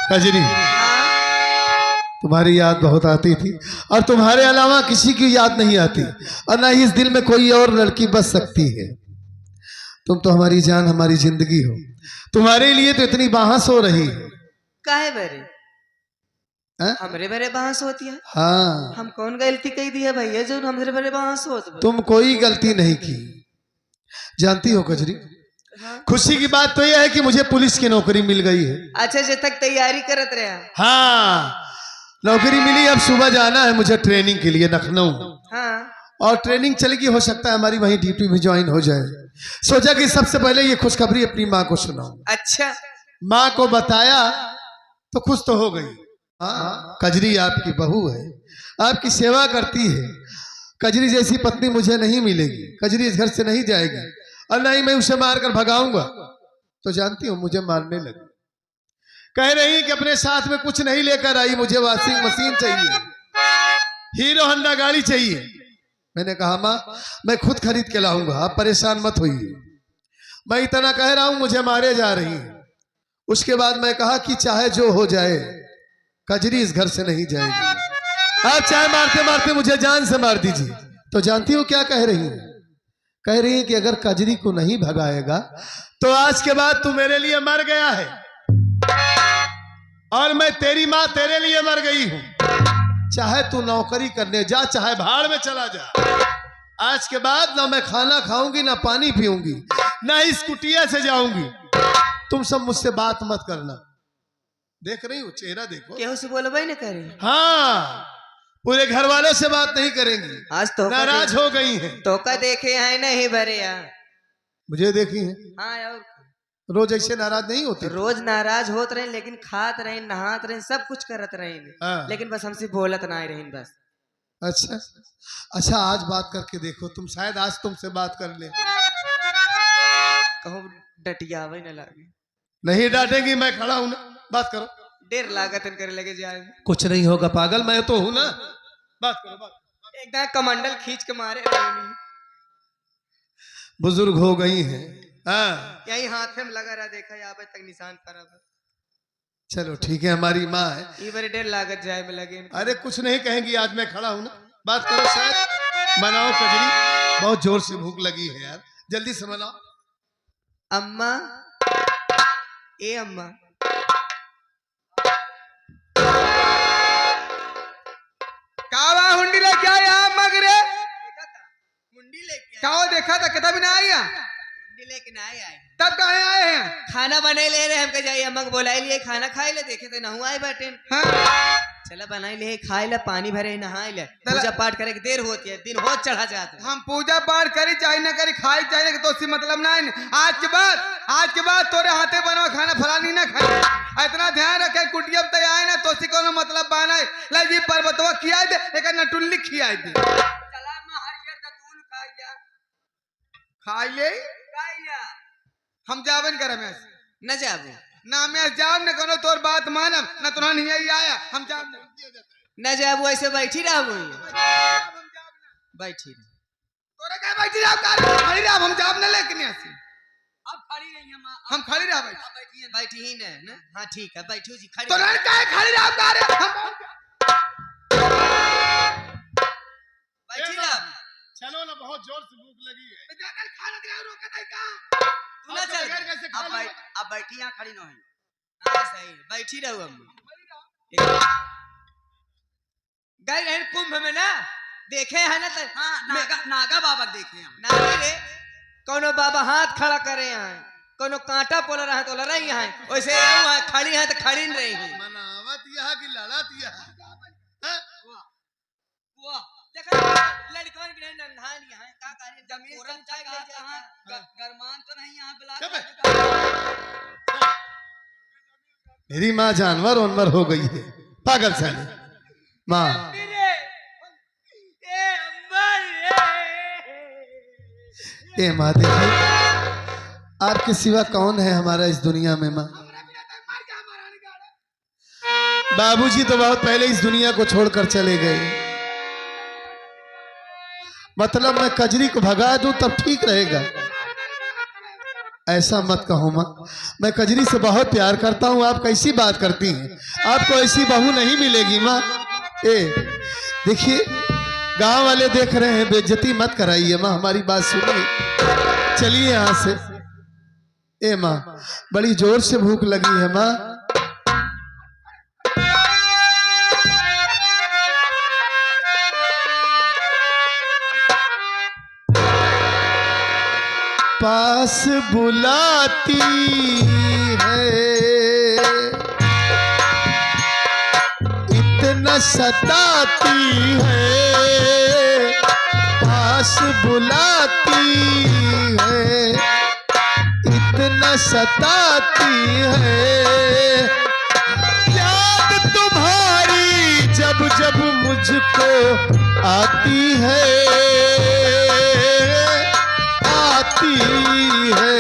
कजरी, तुम्हारी याद बहुत आती थी और तुम्हारे अलावा किसी की याद नहीं आती और ना ही इस दिल में कोई और लड़की बस सकती है। तुम तो हमारी जान, हमारी जिंदगी हो। तुम्हारे लिए तो इतनी बहस हो रही है। काहे बरे हमरे बरे बहस होती है? हाँ, हम कौन गलती कही दी है भैया जो हमरे बरे बहस होत बा? तुम कोई गलती नहीं की। जानती हो कजरी, खुशी की बात तो यह है कि मुझे पुलिस की नौकरी मिल गई है। अच्छा जब तक तैयारी करत रहे। हाँ, नौकरी मिली। अब सुबह जाना है मुझे ट्रेनिंग के लिए लखनऊ। हाँ और ट्रेनिंग चलेगी, हो सकता है हमारी वहीं ड्यूटी भी ज्वाइन हो जाए। सोचा कि सबसे पहले ये खुशखबरी अपनी माँ को सुनाऊं। अच्छा माँ को बताया तो खुश तो हो गई। हाँ, कजरी आपकी बहू है, आपकी सेवा करती है। कजरी जैसी पत्नी मुझे नहीं मिलेगी। कजरी इस घर से नहीं जाएगी और ना ही मैं उसे मारकर भगाऊंगा। तो जानती हूँ मुझे मारने लगी। कह रही कि अपने साथ में कुछ नहीं लेकर आई, मुझे वॉशिंग मशीन चाहिए, हीरो होंडा गाड़ी चाहिए। मैंने कहा माँ मैं खुद खरीद के लाऊंगा, आप परेशान मत होइए। मैं इतना कह रहा हूं, मुझे मारे जा रही है। उसके बाद मैं कहा कि चाहे जो हो जाए कजरी इस घर से नहीं जाएगी। आप चाहे मारते मारते मुझे जान से मार दीजिए। तो जानती हो क्या कह रही है? कह रही है कि अगर कजरी को नहीं भगाएगा तो आज के बाद तू मेरे लिए मर गया है और मैं तेरी माँ तेरे लिए मर गई हूं। चाहे तू नौकरी करने जा, चाहे भाड़ में चला जा। आज के बाद ना मैं खाना खाऊंगी, ना पानी पीऊंगी, ना इस कुटिया से जाऊंगी। तुम सब मुझसे बात मत करना। देख रही हूँ चेहरा, देखो। केहू से बोलबे न करे। हाँ, पूरे घर वालों से बात नहीं करेंगी। आज तो नाराज हो गई हैं। तो का देखे हैं नहीं भरे यार। मुझे देखी है, हाँ और रोज ऐसे नाराज नहीं होती। रोज नाराज होत रहे, लेकिन खात रहे, नहात रहे, सब कुछ करत रहे। हाँ। लेकिन बस हमसे बोलत ना रहे बस। अच्छा अच्छा, आज बात करके देखो, तुम शायद आज तुमसे बात कर ले। कहूँ डटियावे न लागे। नहीं डांटेंगी, मैं खड़ा हूं ना, बात करो। देर लागत करे लगे जाए। कुछ नहीं होगा पागल, मैं तो हूं ना, बात करो बात। एकदम कमंडल खींच के मारे रहे। बुजुर्ग हो गई हैं। हाँ, यही हाथ में लगा रहा, देखा यहाँ पे तक निशान खराब। चलो ठीक है, हमारी माँ है। ये बड़े देर लागत जाए में लगे। अरे कुछ नहीं कहेंगी, आज मैं खड़ा हूं ना, बात करो। शायद मनाओ कजरी, बहुत जोर से भूख लगी है यार, जल्दी से मनाओ। अम्मा, ए अम्मा, कावा हुंडी लेके आया मगरे। हुंडी लेके कावा देखा था, कितना भी ना आया। हुंडी लेके ना आए। तब कहाँ आए हैं? खाना बने ले रहे हमके जाइए। अम्मा को बुलाई लिए, खाना खाए ले, देखे थे नहु आए बैठे। हाँ। चला बनाई ले, खाए ले, पानी भरे नहाए ले, पूजा पाठ करे की देर होती है, दिन बहुत चढ़ा जाता है। हम पूजा पाठ करी चाहे न करी, खाई चाहे तो उससे मतलब ना है। आज के बाद तोरे हाथे बनवा खाना फलानी ना खाए। इतना ध्यान रखे, कुटिया तैयार ना तो कोनो मतलब बाना ला जी पर्वतवा खिया दे, एक नटुल्ली खिया दे। चला मैं हरियर दतून खाई ले। हम जावन करे में न जाबू ना, मैं जाब न करो तोर बात मानब न, तुरंत नहीं आया हम जाब न जाबू। ऐसे बैठी रहबू, बैठी रह। तोरे क्या बैठी रह, खड़ी रह, हम जाब न लेके आसी। अब खड़ी रही हम खड़ी रह, बैठी ही न। हां ठीक है, बैठू जी खड़ी। तोरे क्या खड़ी रह, हम बैठी रह। चलो ना, बहुत जोर से भूख लगी है। जाकर खाना दिला, रोका नहीं का तू ना चल। अब बैठी यहाँ खड़ी न है। हाँ सही, बैठी रहू। हम गए रहे कुंभ में ना, देखे है ना। हाँ, नागा बाबा देखे हम। नागे रे, कोनो बाबा हाथ खड़ा करे हैं, कोनो कांटा पोल रहा है तो लड़ रही है। वैसे है, खड़ी है तो खड़ी नहीं रही। मनावत यह कि लड़त यह। वाह देखा, लड़कन के नन्हान यहाँ का कार्य जमीन से उठा के ले जा। गरमान तो नहीं यहाँ बुला। मेरी माँ जानवर उनवर हो गई है, पागल साली माँ। ए माँ देखिए, आपके सिवा कौन है हमारा इस दुनिया में माँ? बाबूजी तो बहुत पहले इस दुनिया को छोड़कर चले गए। मतलब मैं कजरी को भगा दूं तब ठीक रहेगा। ऐसा मत कहो माँ, मैं कजरी से बहुत प्यार करता हूँ। आप कैसी बात करती हैं? आपको ऐसी बहू नहीं मिलेगी माँ। देखिए गांव वाले देख रहे हैं, बेइज्जती मत कराइए माँ, हमारी बात सुनिए, चलिए यहाँ से। माँ बड़ी जोर से भूख लगी है माँ। पास बुलाती है, इतना सताती है, पास बुलाती है, इतना सताती है। याद तुम्हारी जब जब मुझको आती है, आती है।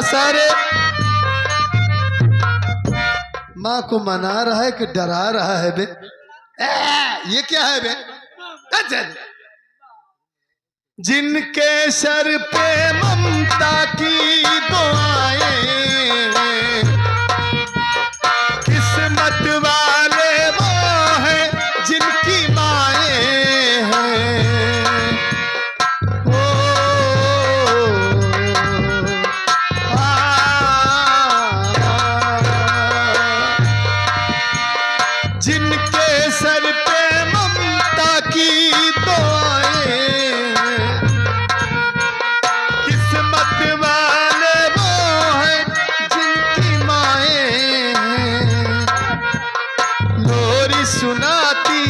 सारे माँ को मना रहा है कि डरा रहा है बे? ये क्या है बे? जिनके सर पे ममता की दुआएं हैं, किस्मत वाले वो हैं जिनकी माएं हैं। जिनके सर पे ममता की दुआएं, किस्मत वाले वो हैं जिनकी माएं हैं। लोरी सुनाती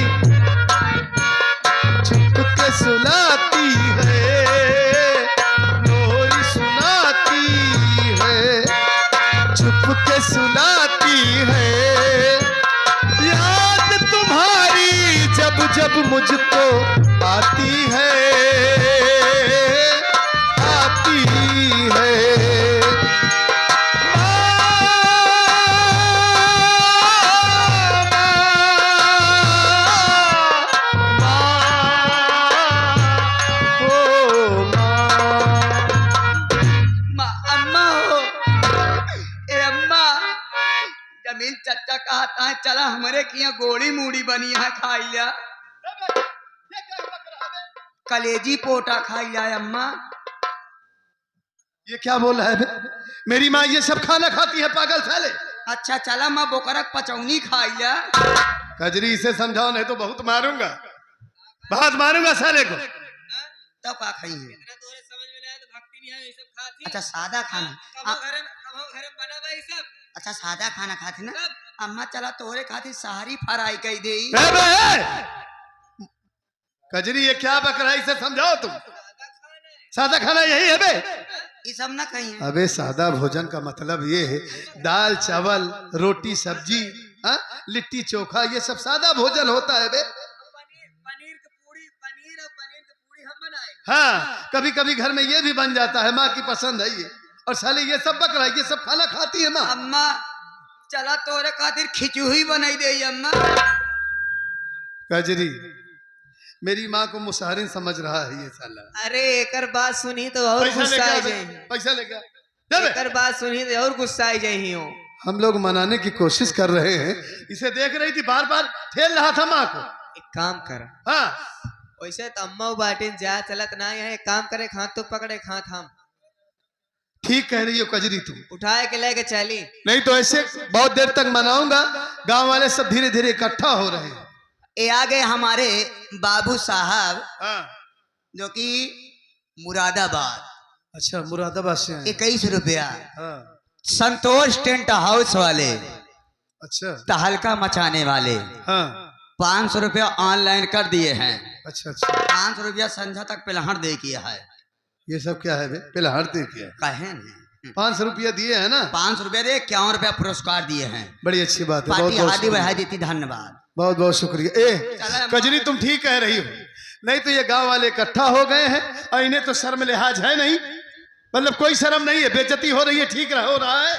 चुप के सुनाती है, लोरी सुनाती है, चुप के सुनाती है। याद तुम्हारी जब जब मुझको आती है, आती है। जमीन चचा कहता है चला हमारे किया गोड़ी मूड़ी बनी है खाई लिया, कलेजी पोटा खाई लिया। अम्मा ये क्या बोल रहा है बे? मेरी माँ ये सब खाना खाती है पागल साले। अच्छा चला माँ बोकरक पचौनी खाई लिया। कजरी इसे समझाओ नहीं तो बहुत मारूंगा, बहुत मारूंगा साले को। तब का खाई है? अच्छा सादा खाना, अच्छा सादा खाना खाती ना अम्मा। चला तोरे खाती सारी फ्राई कही दे। कजरी ये क्या बक रहा है, इसे समझाओ तुम। सादा खाना यही है बे? ये सब ना कहीं है। अबे सादा भोजन का मतलब ये है दाल चावल रोटी सब्जी, लिट्टी चोखा, ये सब सादा भोजन होता है बे। पनीर की पूरी, पनीर और पनीर की पूरी हम बनाए। हाँ कभी कभी घर में ये भी बन जाता है, माँ की पसंद है ये। और साले ये सब बक रहा है, ये सब खाना खाती है माँ। अम्मा चला तोरे खातिर खिचड़ी बनाई दे अम्मा। कजरी मेरी माँ को मुसहरिन समझ रहा है ये साला। अरे एकर बात सुनी तो और गुस्सा आ जाए। पैसा लेगा, एकर बात सुनी तो और गुस्सा आ जाए। हम लोग मनाने की कोशिश कर रहे हैं, इसे देख रही थी बार बार ठेल रहा था माँ को। एक काम कर, हाँ वैसे तो अम्मा बाटिन जा चलत ना है, एक काम करे, हाथ तो पकड़े, हाथ हम ठीक कह रही हो कजरी तुम। उठाए के लेके चली। नहीं तो ऐसे बहुत देर तक मनाऊंगा, गांव वाले सब धीरे धीरे इकट्ठा हो रहे हैं। ये आ गए हमारे बाबू साहब हाँ जो कि मुरादाबाद, अच्छा मुरादाबाद से आए। 21 रुपया। हाँ संतोष टेंट हाउस वाले, अच्छा तहलका मचाने वाले, हाँ 500 रुपया ऑनलाइन कर दिए हैं। अच्छा अच्छा 500 रुपया संध्या तक पिलहर दे किया है। ये सब क्या है बे? पहले हर दे किया कहे नहीं 500 रुपया दिए हैं ना। 500 रुपया दे, 51 रुपया पुरस्कार दिए हैं। बड़ी अच्छी बात है, बहुत पार्टी बहुत हादी शुक्रिया। बढ़ा देती, धन्यवाद। बहुत बहुत शुक्रिया। ए कजरी तुम ठीक कह रही हो, नहीं तो ये गांव वाले इकट्ठा हो गए हैं और इन्हें तो शर्म लिहाज है नहीं, मतलब कोई शर्म नहीं है, बेइज्जती हो रही है, ठीक हो रहा है।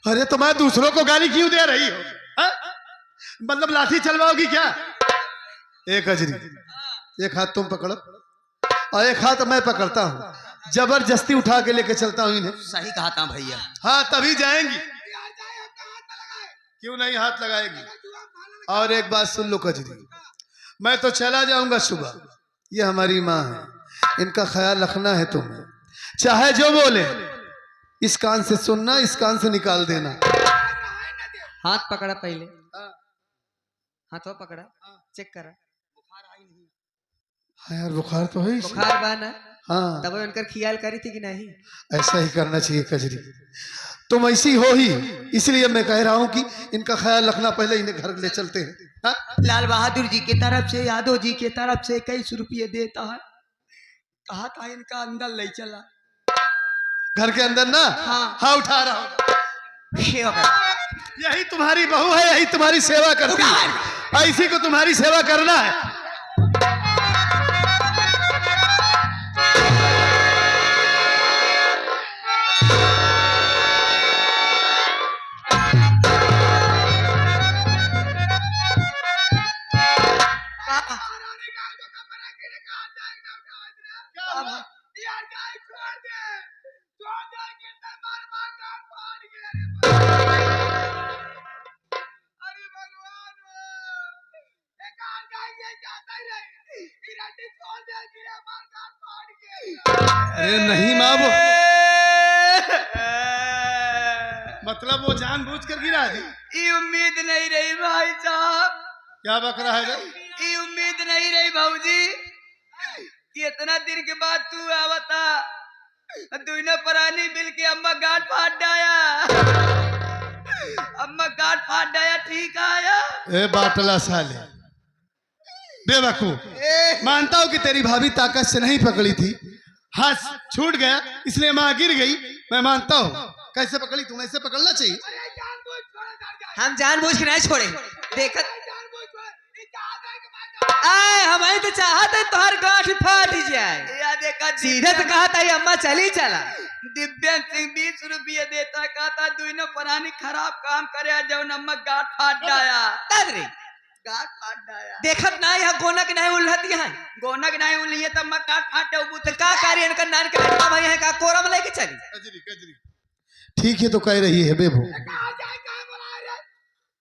अरे तो मैं दूसरों को गाली क्यों दे रही हो? हाँ? मतलब लाठी चलवाओगी क्या? एक कजरी, एक हाथ तुम पकड़ो और एक हाथ मैं पकड़ता हूँ, जबरदस्ती उठा के लेके चलता हूँ इन्हें। सही कहा था भैया। हाँ तभी जाएंगी, क्यों नहीं हाथ लगाएगी। और एक बात सुन लो कजरी, मैं तो चला जाऊंगा सुबह, ये हमारी माँ है, इनका ख्याल रखना है तुम्हें, चाहे जो बोले इस कान से सुनना, इस कान से निकाल देना। हाथ पकड़ा पहले, हाथों पकड़ा, चेक करा। हाँ यार बुखार तो है ही। बुखार बा ना? हाँ तब उनकर ख्याल करी थी कि नहीं? ऐसा ही करना चाहिए कजरी, तुम ऐसी हो ही, इसलिए मैं कह रहा हूँ कि इनका ख्याल रखना, पहले इन्हें घर ले चलते हैं। हाँ? लाल बहादुर जी की तरफ से, यादव जी की तरफ से 21 रुपये देता है। कहा था इनका अंदर ले चला। घर के अंदर ना? हाँ। हाँ उठा रहा हूँ। सेवा यही तुम्हारी बहू है, यही तुम्हारी सेवा करती है, ऐसी को तुम्हारी सेवा करना है। अरे नहीं माँ, वो मतलब वो जानबूझ कर गिरा दी। ये उम्मीद नहीं रही भाई साहब, क्या बक रहा है रे? ये उम्मीद नहीं रही भाऊजी कि इतना दिन के बाद तू आवता, दोनों प्राणी मिल के अम्मा गांठ फाट डाया, अम्मा गांठ फाट डाया। ठीक आया ए बाटला साले बेवकूफ, मानता हूँ कि तेरी भाभी ताकत से नहीं पकड़ी थी, हाथ छूट गया इसलिए माँ गिर गई, मैं मानता हूँ। कैसे पकड़ी? तुम ऐसे पकड़ना चाहिए। हम जानबूझ के नहीं छोड़े, देखत आए हमारी तो चाहत है तुम्हार गांठ फाट जाए। या देखा सीधे तो कहा था ये अम्मा चली चला। दिव्यन सिंह 20 रुपये देता, कहता दोनों प्राणी खराब काम करे, जब अम्मा गांठ फाट डाया, तगरी गांठ फाट डाया। देखत ना यहाँ गोनक नहीं उल्हत यहाँ, गोनक नहीं उलिए तो अम्मा गांठ फाट डाऊ। तो का कार्य इनका नान के लड़का भाई है का कोरम लेके चली। कजरी कजरी ठीक है तो कह रही है बेबू,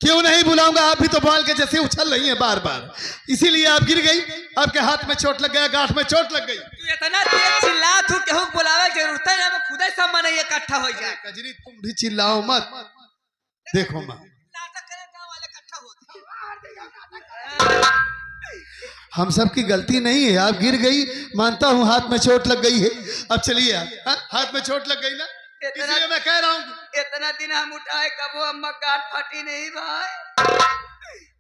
क्यों नहीं बुलाऊंगा, आप भी तो बाल के जैसे उछल रही हैं बार बार, इसीलिए आप गिर गई, आपके हाथ में चोट लग गया, गांठ में चोट लग गई। तू इतना तेज चिल्ला तू केहू बुलावे जरूरत है ना, खुद ही सब मन इकट्ठा हो जाए। कजरी तुम भी चिल्लाओ मत, देखो माँ नाटक करे गांव वाले इकट्ठा होते। हम सब की गलती नहीं है, आप गिर गई, मानता हूँ हाथ में चोट लग गई है, अब चलिए आप। हाँ? हाथ में चोट लग गई ना, इसलिए मैं कह रहा हूँ। इतना दिन हम उठाए, कबो अम्मा गांठ फटी नहीं भाई,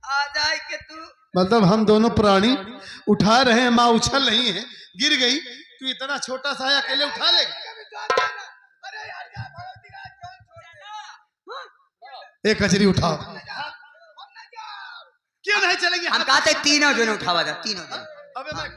आ जाए के तू। मतलब हम दोनों प्राणी उठा रहे हैं, माँ उछल रही है, गिर गई, तू इतना छोटा सा है, अकेले उठा लेगा? एक कचरी उठाओ। क्यों नहीं चलेंगे? हम कहते तीनों जन उठावा था, तीनों जन। अबे मैं